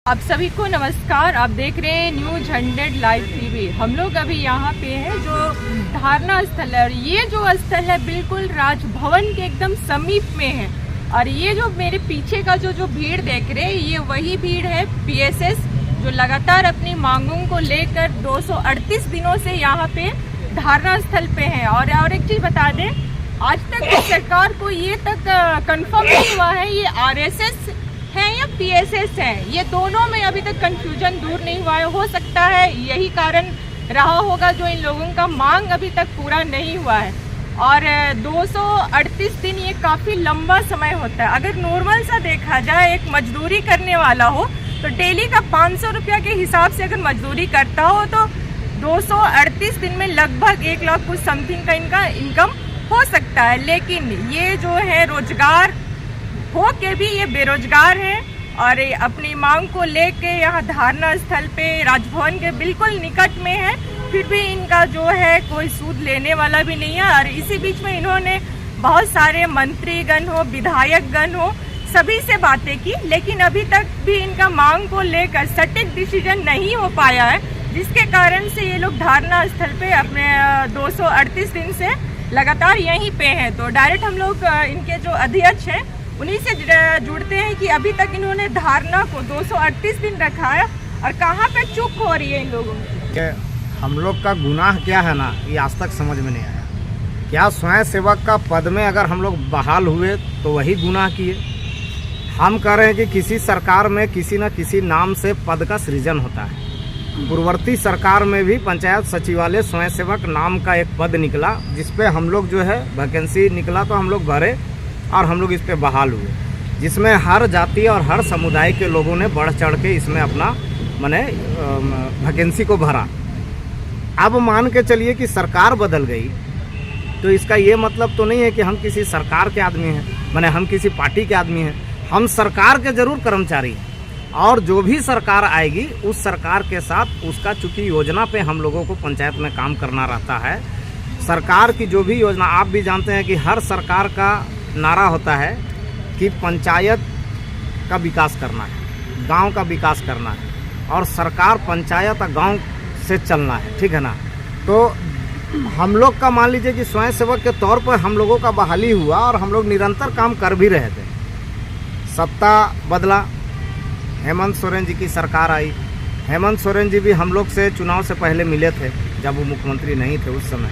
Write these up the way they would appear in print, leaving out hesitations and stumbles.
आप सभी को नमस्कार। आप देख रहे हैं न्यूज 100 लाइव टीवी। हम लोग अभी यहाँ पे हैं जो धारणा स्थल है, और ये जो स्थल है बिल्कुल राजभवन के एकदम समीप में है। और ये जो मेरे पीछे का जो भीड़ देख रहे हैं, ये वही भीड़ है पीएसएस जो लगातार अपनी मांगों को लेकर 238 दिनों से यहाँ पे धारणा स्थल पे है। और एक चीज बता दें, आज तक सरकार को ये तक कंफर्म नहीं हुआ है ये आरएसएस है या पीएसएस है। ये दोनों में अभी तक कंफ्यूजन दूर नहीं हुआ है। हो सकता है यही कारण रहा होगा जो इन लोगों का मांग अभी तक पूरा नहीं हुआ है। और 238 दिन ये काफ़ी लंबा समय होता है। अगर नॉर्मल सा देखा जाए, एक मजदूरी करने वाला हो तो डेली का 500 रुपया के हिसाब से अगर मजदूरी करता हो तो 238 दिन में लगभग 1 लाख कुछ समथिंग का इनका इनकम हो सकता है। लेकिन ये जो है रोजगार हो के भी ये बेरोजगार है और अपनी मांग को लेके यहाँ धारणा स्थल पे राजभवन के बिल्कुल निकट में है। फिर भी इनका जो है कोई सूद लेने वाला भी नहीं है। और इसी बीच में इन्होंने बहुत सारे मंत्रीगण हो, विधायकगण हो, सभी से बातें की, लेकिन अभी तक भी इनका मांग को लेकर सटीक डिसीजन नहीं हो पाया है, जिसके कारण से ये लोग धारणा स्थल पे अपने 238 दिन से लगातार यहीं पे हैं। तो डायरेक्ट हम लोग इनके जो अध्यक्ष हैं उन्हीं से जुड़ते हैं कि अभी तक इन्होंने धारणा को 238 दिन रखा है और कहाँ पे चूक हो रही है इन लोगों की। हम लोग का गुनाह क्या है ना, ये आज तक समझ में नहीं आया। क्या स्वयं सेवक का पद में अगर हम लोग बहाल हुए तो वही गुनाह किए? हम कह रहे हैं कि किसी सरकार में किसी न किसी नाम से पद का सृजन होता है। पूर्ववर्ती सरकार में भी पंचायत सचिवालय स्वयं सेवक नाम का एक पद निकला, जिसपे हम लोग जो है वैकेंसी निकला तो हम लोग भरे और हम लोग इस पे बहाल हुए, जिसमें हर जाति और हर समुदाय के लोगों ने बढ़ चढ़ के इसमें अपना वैकेंसी को भरा। अब मान के चलिए कि सरकार बदल गई तो इसका ये मतलब तो नहीं है कि हम किसी सरकार के आदमी हैं, हम किसी पार्टी के आदमी हैं। हम सरकार के जरूर कर्मचारी हैं और जो भी सरकार आएगी उस सरकार के साथ उसका चूँकि योजना पे हम लोगों को पंचायत में काम करना रहता है। सरकार की जो भी योजना, आप भी जानते हैं कि हर सरकार का नारा होता है कि पंचायत का विकास करना है, गांव का विकास करना है, और सरकार पंचायत और गांव से चलना है, ठीक है ना। तो हम लोग का मान लीजिए कि स्वयं सेवक के तौर पर हम लोगों का बहाली हुआ और हम लोग निरंतर काम कर भी रहे थे। सत्ता बदला, हेमंत सोरेन जी की सरकार आई। हेमंत सोरेन जी भी हम लोग से चुनाव से पहले मिले थे जब वो मुख्यमंत्री नहीं थे उस समय,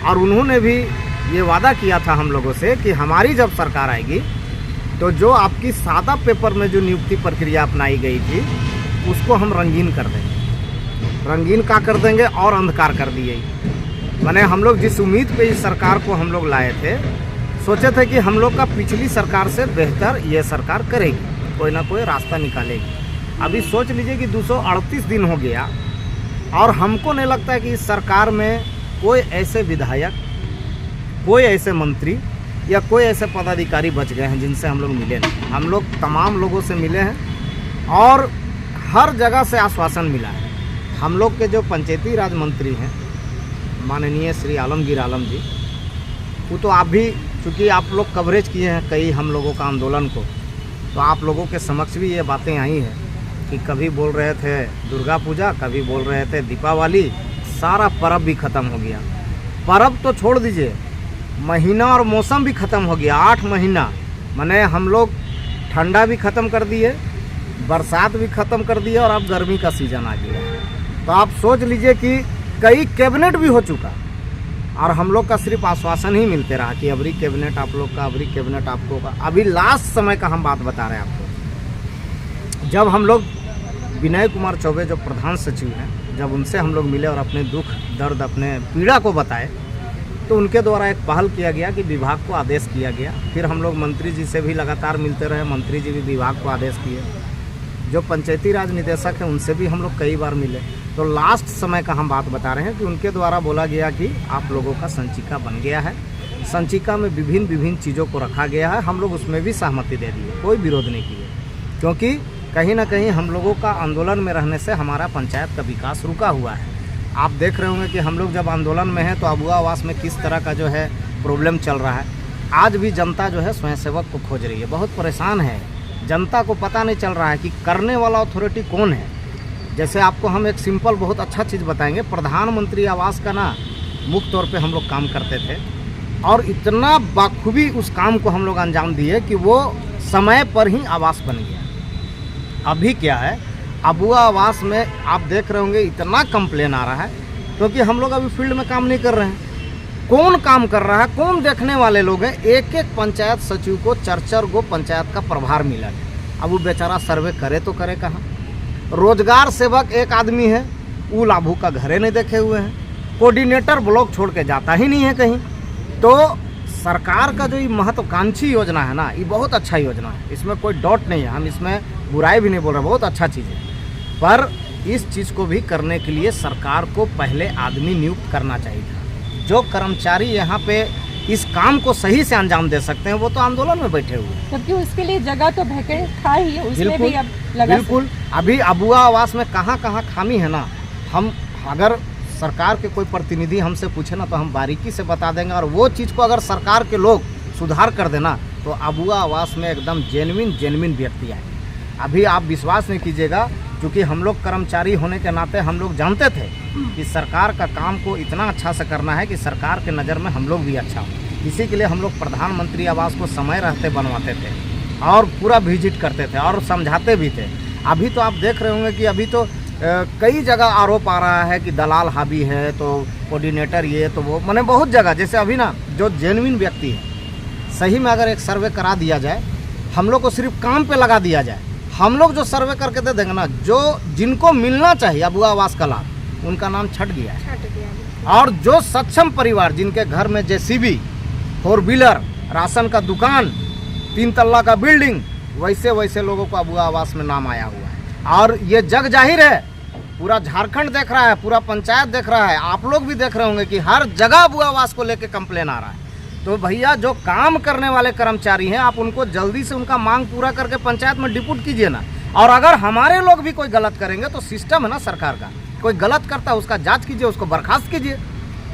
और उन्होंने भी ये वादा किया था हम लोगों से कि हमारी जब सरकार आएगी तो जो आपकी सादा पेपर में जो नियुक्ति प्रक्रिया अपनाई गई थी उसको हम रंगीन कर देंगे। रंगीन का कर देंगे और अंधकार कर दिए। हम लोग जिस उम्मीद पे इस सरकार को हम लोग लाए थे, सोचे थे कि हम लोग का पिछली सरकार से बेहतर ये सरकार करेगी, कोई ना कोई रास्ता निकालेगी। अभी सोच लीजिए कि 238 दिन हो गया और हमको नहीं लगता है कि इस सरकार में कोई ऐसे विधायक, कोई ऐसे मंत्री या कोई ऐसे पदाधिकारी बच गए हैं जिनसे हम लोग मिले नहीं। हम लोग तमाम लोगों से मिले हैं और हर जगह से आश्वासन मिला है। हम लोग के जो पंचायती राज मंत्री हैं माननीय श्री आलमगीर आलम जी, वो तो आप भी चूँकि आप लोग कवरेज किए हैं कई हम लोगों का आंदोलन को, तो आप लोगों के समक्ष भी ये बातें आई हैं कि कभी बोल रहे थे दुर्गा पूजा, कभी बोल रहे थे दीपावली, सारा पर्व भी ख़त्म हो गया। पर्व तो छोड़ दीजिए, महीना और मौसम भी ख़त्म हो गया। 8 महीना हम लोग ठंडा भी ख़त्म कर दिए, बरसात भी ख़त्म कर दिए और अब गर्मी का सीज़न आ गया। तो आप सोच लीजिए कि कई कैबिनेट भी हो चुका और हम लोग का सिर्फ आश्वासन ही मिलते रहा कि अबरी कैबिनेट आप लोग का, अबरी कैबिनेट आप लोग का। अभी लास्ट समय का हम बात बता रहे हैं आपको। जब हम लोग विनय कुमार चौबे जो प्रधान सचिव हैं, जब उनसे हम लोग मिले और अपने दुख दर्द, अपने पीड़ा को बताए, तो उनके द्वारा एक पहल किया गया कि विभाग को आदेश किया गया। फिर हम लोग मंत्री जी से भी लगातार मिलते रहे, मंत्री जी भी विभाग को आदेश किए। जो पंचायती राज निदेशक हैं उनसे भी हम लोग कई बार मिले। तो लास्ट समय का हम बात बता रहे हैं कि उनके द्वारा बोला गया कि आप लोगों का संचिका बन गया है, संचिका में विभिन्न चीज़ों को रखा गया है। हम लोग उसमें भी सहमति दे दिए, कोई विरोध नहीं किए, क्योंकि कहीं ना कहीं हम लोगों का आंदोलन में रहने से हमारा पंचायत का विकास रुका हुआ है। आप देख रहे होंगे कि हम लोग जब आंदोलन में हैं तो अबुआ आवास में किस तरह का जो है प्रॉब्लम चल रहा है। आज भी जनता जो है स्वयंसेवक को खोज रही है, बहुत परेशान है। जनता को पता नहीं चल रहा है कि करने वाला अथॉरिटी कौन है। जैसे आपको हम एक सिंपल बहुत अच्छा चीज़ बताएंगे, प्रधानमंत्री आवास का ना मुख्य तौर पे हम लोग काम करते थे और इतना बाखूबी उस काम को हम लोग अंजाम दिए कि वो समय पर ही आवास बन गया। अभी क्या है, अबुआ आवास में आप देख रहे होंगे इतना कंप्लेन आ रहा है क्योंकि हम लोग अभी फील्ड में काम नहीं कर रहे हैं। कौन काम कर रहा है, कौन देखने वाले लोग हैं? एक एक पंचायत सचिव को 4-4 गो पंचायत का प्रभार मिला है। अब वो बेचारा सर्वे करे तो करे कहाँ? रोजगार सेवक एक आदमी है, वो लाभू का घरे नहीं देखे हुए हैं। कोऑर्डिनेटर ब्लॉक छोड़ के जाता ही नहीं है कहीं। तो सरकार का जो ये महत्वाकांक्षी योजना है ना, ये बहुत अच्छा योजना है, इसमें कोई डाउट नहीं है, हम इसमें बुराई भी नहीं बोल रहे, बहुत अच्छा चीज़ है। पर इस चीज़ को भी करने के लिए सरकार को पहले आदमी नियुक्त करना चाहिए था। जो कर्मचारी यहाँ पे इस काम को सही से अंजाम दे सकते हैं वो तो आंदोलन में बैठे हुए हैं। जबकि उसके लिए जगह तो वैकेंट था ही, उसमें भी अब लगा बिल्कुल। अभी अबुआ आवास में कहाँ कहाँ खामी है ना, हम अगर सरकार के कोई प्रतिनिधि हमसे पूछे ना तो हम बारीकी से बता देंगे। और वो चीज़ को अगर सरकार के लोग सुधार कर देना तो अबुआ आवास में एकदम जेन्युइन व्यक्ति आए। अभी आप विश्वास नहीं कीजिएगा, क्योंकि हम लोग कर्मचारी होने के नाते हम लोग जानते थे कि सरकार का काम को इतना अच्छा से करना है कि सरकार के नज़र में हम लोग भी अच्छा हो। इसी के लिए हम लोग प्रधानमंत्री आवास को समय रहते बनवाते थे और पूरा विजिट करते थे और समझाते भी थे। अभी तो आप देख रहे होंगे कि अभी तो कई जगह आरोप आ रहा है कि दलाल हावी है, तो कोऑर्डिनेटर ये तो वो, मैंने बहुत जगह, जैसे अभी ना जो जेन्युइन व्यक्ति है, सही में अगर एक सर्वे करा दिया जाए, हम लोग को सिर्फ काम पे लगा दिया जाए, हम लोग जो सर्वे करके दे देंगे ना, जो जिनको मिलना चाहिए अबुआ आवास का लाभ, उनका नाम छट गया है। और जो सक्षम परिवार जिनके घर में जेसीबी, 4 व्हीलर, राशन का दुकान, 3 तल्ला का बिल्डिंग, वैसे वैसे लोगों को अबुआ आवास में नाम आया हुआ है। और ये जग जाहिर है, पूरा झारखंड देख रहा है, पूरा पंचायत देख रहा है, आप लोग भी देख रहे होंगे कि हर जगह अबुआ आवास को लेकर कंप्लेन आ रहा है। तो भैया जो काम करने वाले कर्मचारी हैं, आप उनको जल्दी से उनका मांग पूरा करके पंचायत में डिप्यूट कीजिए ना। और अगर हमारे लोग भी कोई गलत करेंगे तो सिस्टम है ना सरकार का, कोई गलत करता है उसका जांच कीजिए, उसको बर्खास्त कीजिए।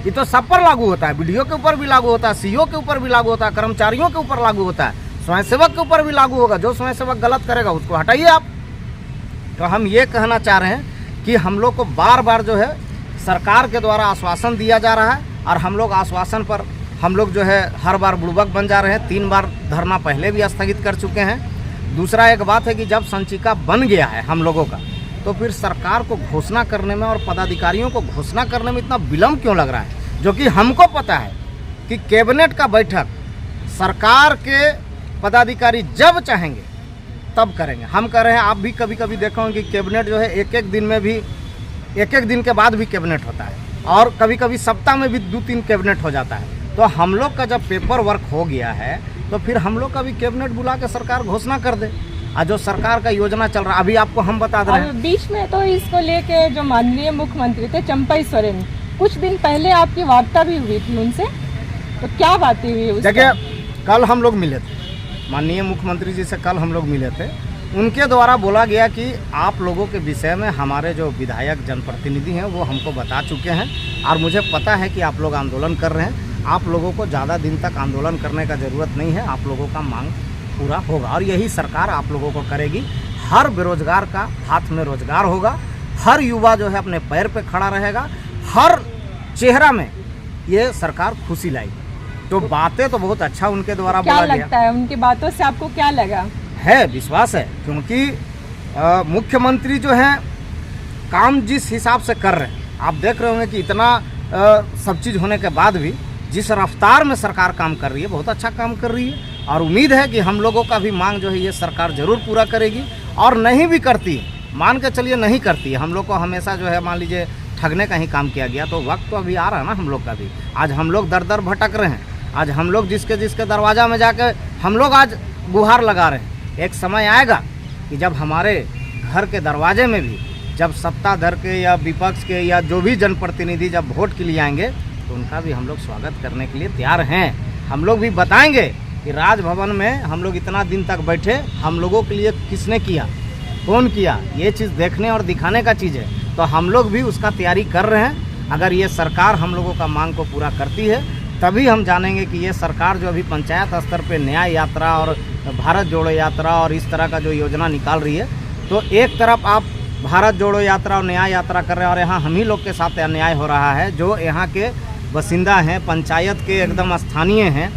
ये तो सब पर लागू होता है, बीडीओ के ऊपर भी लागू होता है, सीईओ के ऊपर भी लागू होता है, कर्मचारियों के ऊपर लागू होता है, स्वयंसेवक के ऊपर भी लागू होगा। जो स्वयंसेवक गलत करेगा उसको हटाइए आप। तो हम ये कहना चाह रहे हैं कि हम लोग को बार बार जो है सरकार के द्वारा आश्वासन दिया जा रहा है और हम लोग आश्वासन पर हम लोग जो है हर बार बुड़बक बन जा रहे हैं। 3 बार धरना पहले भी स्थगित कर चुके हैं। दूसरा एक बात है कि जब संचिका बन गया है हम लोगों का, तो फिर सरकार को घोषणा करने में और पदाधिकारियों को घोषणा करने में इतना विलम्ब क्यों लग रहा है? जो कि हमको पता है कि कैबिनेट का बैठक सरकार के पदाधिकारी जब चाहेंगे तब करेंगे। हम कह रहे हैं, आप भी कभी कभी देखो कि कैबिनेट जो है एक दिन में भी, एक दिन के बाद भी कैबिनेट होता है और कभी कभी सप्ताह में भी 2-3 कैबिनेट हो जाता है। तो हम लोग का जब पेपर वर्क हो गया है तो फिर हम लोग का भी कैबिनेट बुला के सरकार घोषणा कर दे। और जो सरकार का योजना चल रहा है, अभी आपको हम बता रहे हैं, बीच में तो इसको लेके जो माननीय मुख्यमंत्री थे चंपई सोरेन, कुछ दिन पहले आपकी वार्ता भी हुई थी उनसे, तो क्या बातें हुई? देखिए, कल हम लोग मिले थे, माननीय मुख्यमंत्री जी से कल हम लोग मिले थे। उनके द्वारा बोला गया कि आप लोगों के विषय में हमारे जो विधायक जनप्रतिनिधि हैं वो हमको बता चुके हैं और मुझे पता है कि आप लोग आंदोलन कर रहे हैं। आप लोगों को ज़्यादा दिन तक आंदोलन करने का ज़रूरत नहीं है, आप लोगों का मांग पूरा होगा और यही सरकार आप लोगों को करेगी। हर बेरोजगार का हाथ में रोजगार होगा, हर युवा जो है अपने पैर पे खड़ा रहेगा, हर चेहरा में ये सरकार खुशी लाएगी। तो बातें तो बहुत अच्छा उनके द्वारा बोला गया। क्या लगता है उनकी बातों से आपको क्या लगा? है, विश्वास है, क्योंकि मुख्यमंत्री जो है काम जिस हिसाब से कर रहे हैं, आप देख रहे होंगे कि इतना सब चीज़ होने के बाद भी जिस रफ्तार में सरकार काम कर रही है, बहुत अच्छा काम कर रही है। और उम्मीद है कि हम लोगों का भी मांग जो है ये सरकार ज़रूर पूरा करेगी। और नहीं भी करती, मान के चलिए नहीं करती, हम लोग को हमेशा जो है मान लीजिए ठगने का ही काम किया गया, तो वक्त तो अभी आ रहा है ना हम लोग का भी। आज हम लोग दर दर भटक रहे हैं, आज हम लोग जिसके दरवाज़ा में जाके हम लोग आज गुहार लगा रहे हैं। एक समय आएगा कि जब हमारे घर के दरवाजे में भी जब सत्ताधर के या विपक्ष के या जो भी जनप्रतिनिधि जब वोट के लिए आएंगे तो उनका भी हम लोग स्वागत करने के लिए तैयार हैं। हम लोग भी बताएंगे कि राजभवन में हम लोग इतना दिन तक बैठे, हम लोगों के लिए किसने किया, कौन किया, ये चीज़ देखने और दिखाने का चीज़ है। तो हम लोग भी उसका तैयारी कर रहे हैं। अगर ये सरकार हम लोगों का मांग को पूरा करती है तभी हम जानेंगे कि ये सरकार जो अभी पंचायत स्तर पे न्याय यात्रा और भारत जोड़ो यात्रा और इस तरह का जो योजना निकाल रही है, तो एक तरफ आप भारत जोड़ो यात्रा और न्याय यात्रा कर रहे हैं और यहाँ हम ही लोग के साथ अन्याय हो रहा है, जो यहाँ के बासिंदा हैं, पंचायत के एकदम स्थानीय हैं।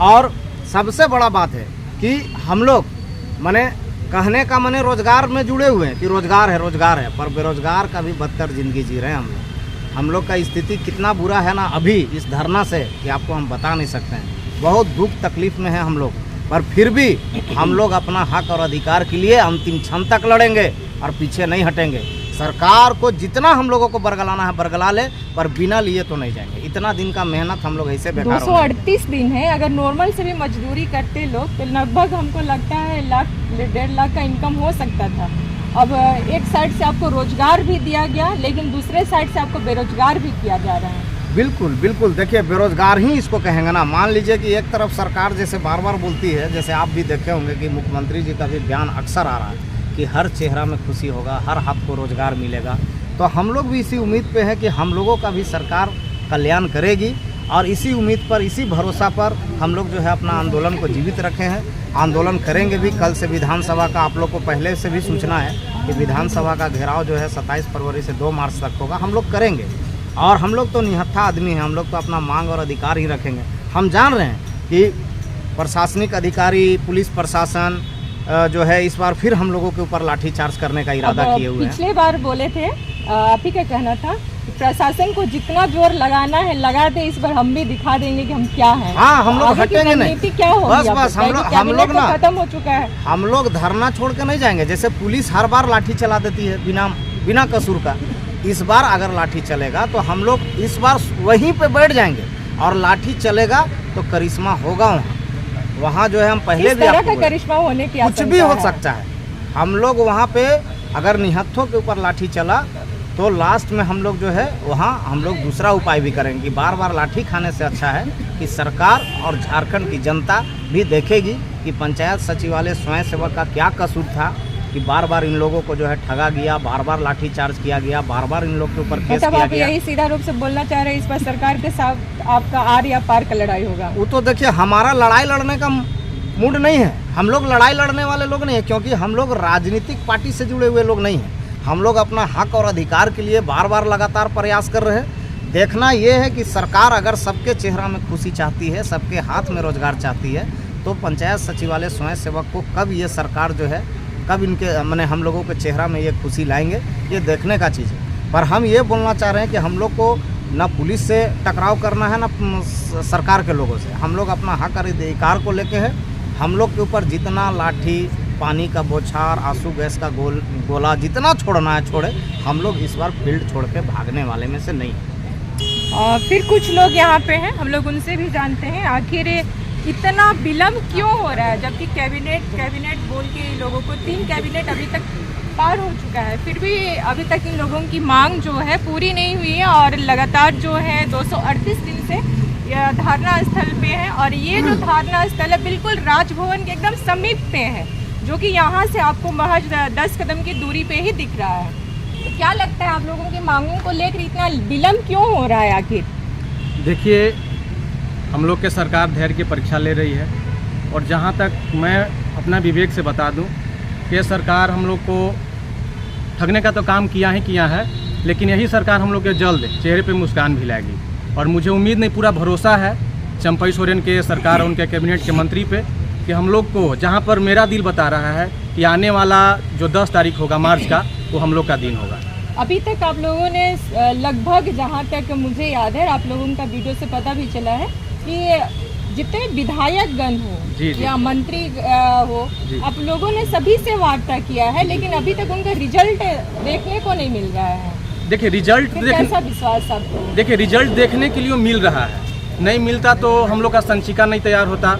और सबसे बड़ा बात है कि हम लोग माने कहने का माने रोजगार में जुड़े हुए हैं कि रोजगार है, पर बेरोजगार का भी बदतर ज़िंदगी जी रहे हैं हम लोग का स्थिति कितना बुरा है ना अभी इस धरना से कि आपको हम बता नहीं सकते हैं। बहुत दुख तकलीफ में है हम लोग, पर फिर भी हम लोग अपना हक और अधिकार के लिए अंतिम क्षण तक लड़ेंगे और पीछे नहीं हटेंगे। सरकार को जितना हम लोगों को बरगलाना है बरगला ले, पर बिना लिए तो नहीं जाएंगे। इतना दिन का मेहनत हम लोग ऐसे बेकार 238 दिन है। अगर नॉर्मल से भी मजदूरी करते लोग तो लगभग हमको लगता है 1,00,000-1,50,000 का इनकम हो सकता था। अब एक साइड से आपको रोजगार भी दिया गया, लेकिन दूसरे साइड से आपको बेरोजगार भी किया जा रहा है। बिल्कुल देखिए, बेरोजगार ही इसको कहेंगे ना। मान लीजिए कि एक तरफ सरकार जैसे बार बार बोलती है, जैसे आप भी देखे होंगे कि मुख्यमंत्री जी का भी बयान अक्सर आ रहा है कि हर चेहरा में खुशी होगा, हर हाथ को रोजगार मिलेगा। तो हम लोग भी इसी उम्मीद पे हैं कि हम लोगों का भी सरकार कल्याण करेगी, और इसी उम्मीद पर, इसी भरोसा पर हम लोग जो है अपना आंदोलन को जीवित रखे हैं। आंदोलन करेंगे भी। कल से विधानसभा का आप लोग को पहले से भी सूचना है कि विधानसभा का घेराव जो है 27 फरवरी से 2 मार्च तक होगा। हम लोग करेंगे, और हम लोग तो निहत्था आदमी हैं, हम लोग तो अपना मांग और अधिकार ही रखेंगे। हम जान रहे हैं कि प्रशासनिक अधिकारी, पुलिस प्रशासन जो है इस बार फिर हम लोगों के ऊपर लाठीचार्ज करने का इरादा किए हुए हैं। पिछले बार बोले थे, आप ही का कहना था प्रशासन को जितना जोर लगाना है लगा दे, इस बार हम भी दिखा देंगे कि हम क्या हैं। हाँ, हम लोग हटेंगे नहीं। क्या होगी? बस हम लोग ना खत्म हो चुका है। हम लोग धरना छोड़ के नहीं जाएंगे। जैसे पुलिस हर बार लाठी चला देती है बिना कसूर का, इस बार अगर लाठी चलेगा तो हम लोग इस बार वहीं पे बैठ जाएंगे, और लाठी चलेगा तो करिश्मा होगा वहाँ जो है। हम पहले भी आपको करिश्मा होने की कुछ भी हो सकता है। हम लोग वहाँ पे अगर निहत्थों के ऊपर लाठी चला तो लास्ट में हम लोग जो है वहाँ हम लोग दूसरा उपाय भी करेंगे कि बार बार लाठी खाने से अच्छा है कि सरकार और झारखंड की जनता भी देखेगी कि पंचायत सचिवालय स्वयं सेवक का क्या कसूर था कि बार बार इन लोगों को जो है ठगा गया, बार बार लाठीचार्ज किया गया, बार बार इन लोग के ऊपर केस किया गया। यही सीधा रूप से बोलना चाह रहे हैं, इस पर सरकार के साथ आपका आर या पार का लड़ाई होगा? वो तो देखिए, हमारा लड़ाई लड़ने का मूड नहीं है। हम लोग लड़ाई लड़ने वाले लोग नहीं है, क्योंकि हम लोग राजनीतिक पार्टी से जुड़े हुए लोग नहीं हैं। हम लोग अपना हक और अधिकार के लिए बार बार लगातार प्रयास कर रहे हैं। देखना ये है कि सरकार अगर सबके चेहरा में खुशी चाहती है, सबके हाथ में रोजगार चाहती है, तो पंचायत सचिवालय स्वयं सेवक को कब ये सरकार जो है, कब इनके मैंने हम लोगों के चेहरा में ये खुशी लाएंगे, ये देखने का चीज़ है। पर हम ये बोलना चाह रहे हैं कि हम लोग को ना पुलिस से टकराव करना है, ना सरकार के लोगों से। हम लोग अपना हक और अधिकार को लेके है। हम लोग के ऊपर जितना लाठी, पानी का बौछार, आंसू गैस का गोला जितना छोड़ना है छोड़े। हम लोग इस बार फील्ड छोड़ के भागने वाले में से नहीं हैं। फिर कुछ लोग यहाँ पे हैं, हम लोग उनसे भी जानते हैं आखिर इतना विलम्ब क्यों हो रहा है, जबकि कैबिनेट बोल के लोगों को 3 कैबिनेट अभी तक पार हो चुका है, फिर भी अभी तक इन लोगों की मांग जो है पूरी नहीं हुई है। और लगातार जो है 238 दिन से यह धरना स्थल पे है, और ये जो धरना स्थल है बिल्कुल राजभवन के एकदम समीप पे है, जो कि यहाँ से आपको महज 10 कदम की दूरी पे ही दिख रहा है। तो क्या लगता है आप लोगों की मांगों को लेकर इतना विलम्ब क्यों हो रहा है आखिर? देखिए, हम लोग के सरकार धैर्य की परीक्षा ले रही है, और जहाँ तक मैं अपना विवेक से बता दूं कि सरकार हम लोग को ठगने का तो काम किया है, लेकिन यही सरकार हम लोग के जल्द चेहरे पे मुस्कान भी लाएगी। और मुझे उम्मीद नहीं, पूरा भरोसा है चंपई सोरेन के सरकार और उनके कैबिनेट के मंत्री पे कि हम लोग को, जहाँ पर मेरा दिल बता रहा है कि आने वाला जो 10 तारीख होगा मार्च का, वो हम लोग का दिन होगा। अभी तक आप लोगों ने लगभग, जहाँ तक मुझे याद है, आप लोगों का वीडियो से पता भी चला है कि जितने विधायकगण हो या मंत्री हो, आप लोगों ने सभी से वार्ता किया है, लेकिन अभी तक उनका रिजल्ट देखने को नहीं मिल रहा है। देखिए, रिजल्ट कैसा विश्वास आपको? देखिए, रिजल्ट देखने के लिए मिल रहा है, नहीं मिलता तो हम लोग का संचिका नहीं तैयार होता।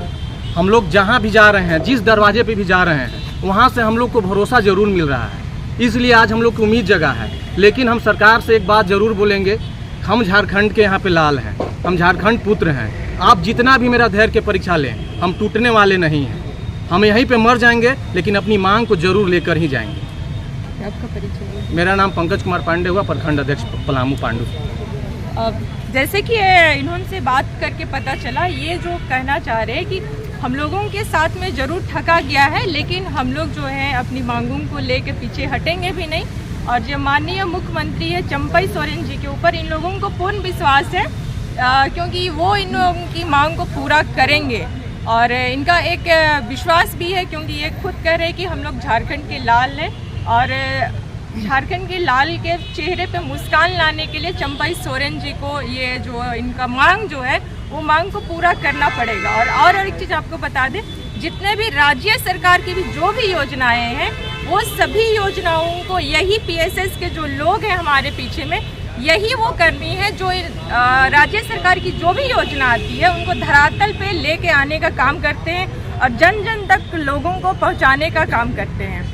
हम लोग जहाँ भी जा रहे हैं, जिस दरवाजे पे भी जा रहे हैं, वहाँ से हम लोग को भरोसा जरूर मिल रहा है, इसलिए आज हम लोग को उम्मीद जगा है। लेकिन हम सरकार से एक बात जरूर बोलेंगे, हम झारखंड के यहाँ पे लाल हैं, हम झारखंड पुत्र हैं। आप जितना भी मेरा धैर्य की परीक्षा लें, हम टूटने वाले नहीं हैं। हम यहीं पे मर जाएंगे, लेकिन अपनी मांग को जरूर लेकर ही जाएंगे। आपका परिचय? मेरा नाम पंकज कुमार पांडे हुआ, प्रखंड अध्यक्ष पलामू पांडु। जैसे कि इन्होंने से बात करके पता चला, ये जो कहना चाह रहे हैं कि हम लोगों के साथ में ज़रूर ठगा गया है, लेकिन हम लोग जो है अपनी मांगों को लेकर पीछे हटेंगे भी नहीं। और जो माननीय मुख्यमंत्री है चंपई सोरेन जी के ऊपर इन लोगों को पूर्ण विश्वास है, क्योंकि वो इन लोगों की मांग को पूरा करेंगे। और इनका एक विश्वास भी है, क्योंकि ये खुद कह रहे हैं कि हम लोग झारखंड के लाल हैं, और झारखंड के लाल के चेहरे पे मुस्कान लाने के लिए चंपई सोरेन जी को ये जो इनका मांग जो है वो मांग को पूरा करना पड़ेगा। और एक चीज़ आपको बता दें, जितने भी राज्य सरकार की भी जो भी योजनाएं हैं वो सभी योजनाओं को यही पीएसएस के जो लोग हैं हमारे पीछे में यही वो करनी है। जो राज्य सरकार की जो भी योजना आती है उनको धरातल पे लेके आने का काम करते हैं और जन जन तक लोगों को पहुंचाने का काम करते हैं।